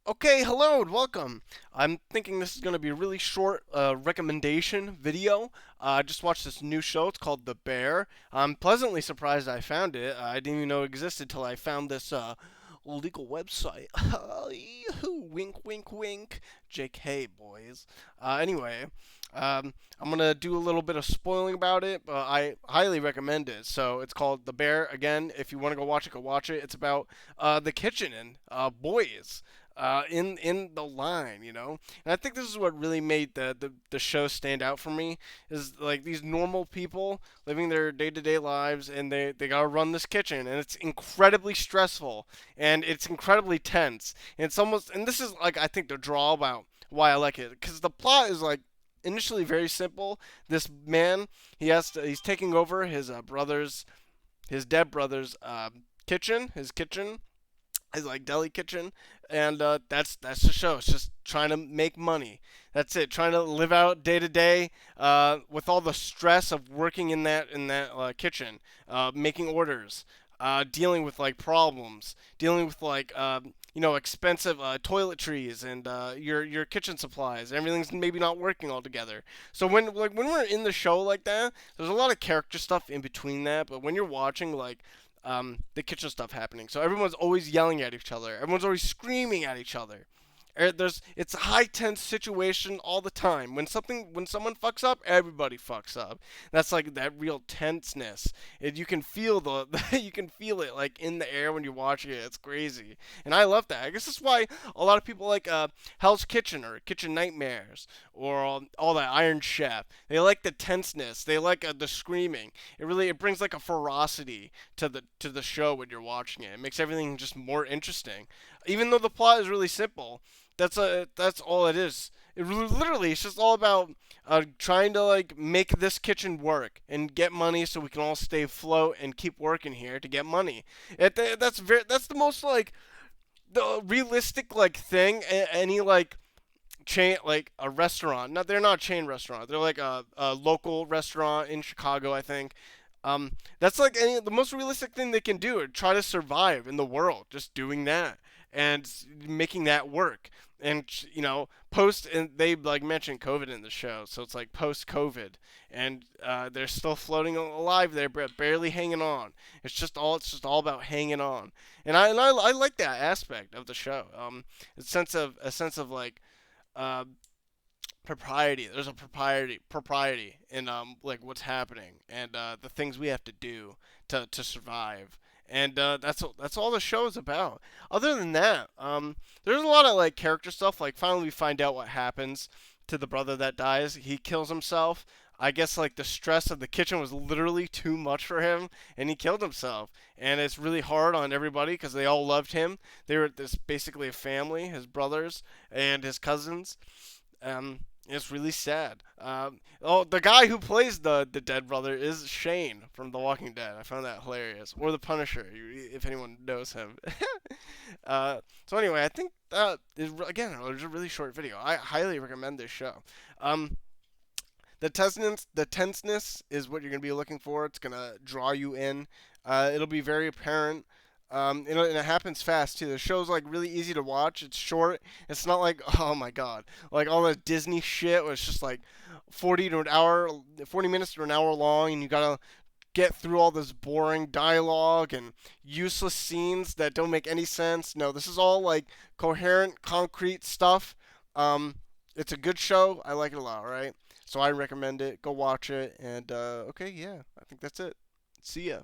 Okay, hello and welcome. I'm thinking this is going to be a really short recommendation video. I just watched this new show. It's called The Bear. I'm pleasantly surprised I found it. I didn't even know it existed till I found this legal website. Wink, wink, wink. JK, boys. Anyway, I'm going to do a little bit of spoiling about it, but I highly recommend it. So it's called The Bear. Again, if you want to go watch it, go watch it. It's about the kitchen and boys in the line, you know. And I think this is what really made the show stand out for me is like these normal people living their day to day lives, and they gotta run this kitchen, and it's incredibly stressful, and it's incredibly tense, and it's almost and this is like I think the draw about why I like it because the plot is like initially very simple. This man he's taking over his dead brother's kitchen, his kitchen his like deli kitchen, and that's the show. It's just trying to make money. That's it. Trying to live out day to day with all the stress of working in that kitchen, making orders, dealing with like problems, dealing with like expensive toiletries and your kitchen supplies. Everything's maybe not working all together. So when we're in the show like that, there's a lot of character stuff in between that. But when you're watching like the kitchen stuff happening. So everyone's always yelling at each other. Everyone's always screaming at each other. It's a high tense situation all the time. When someone fucks up, everybody fucks up. That's like that real tenseness. You can feel you can feel it like in the air when you're watching it. It's crazy, and I love that. I guess that's why a lot of people like Hell's Kitchen or Kitchen Nightmares or all that Iron Chef. They like the tenseness. They like the screaming. It brings like a ferocity to the show when you're watching it. It makes everything just more interesting. Even though the plot is really simple, that's all it is. Literally it's just all about trying to like make this kitchen work and get money so we can all stay afloat and keep working here to get money. That's the most like the realistic like thing any like chain like a restaurant. Not they're not a chain restaurant. They're like a local restaurant in Chicago, I think. That's like the most realistic thing they can do. Try to survive in the world, just doing that and making that work. And post and they like mentioned COVID in the show, so it's like post COVID, and they're still floating alive there, but barely hanging on. It's just all about hanging on, and I like that aspect of the show. A sense of like uh, propriety. There's a propriety in like what's happening and the things we have to do to survive. And that's all the show is about. Other than that, there's a lot of like character stuff. Like finally we find out what happens to the brother that dies. He kills himself. I guess like the stress of the kitchen was literally too much for him, and he killed himself. And it's really hard on everybody because they all loved him. They were this basically a family, his brothers and his cousins. It's really sad. The guy who plays the dead brother is Shane from The Walking Dead. I found that hilarious. Or the Punisher, if anyone knows him. So anyway, I think that is again it was a really short video. I highly recommend this show. Um, the tenseness is what you're gonna be looking for. It's gonna draw you in. It'll be very apparent. And it happens fast too. The show's like really easy to watch. It's short. It's not like oh my god, like all the Disney shit was just like 40 minutes to an hour long, and you gotta get through all this boring dialogue and useless scenes that don't make any sense. No, this is all like coherent, concrete stuff. Um, it's a good show. I like it a lot. Right, so I recommend it. Go watch it. And okay, yeah, I think that's it. See ya.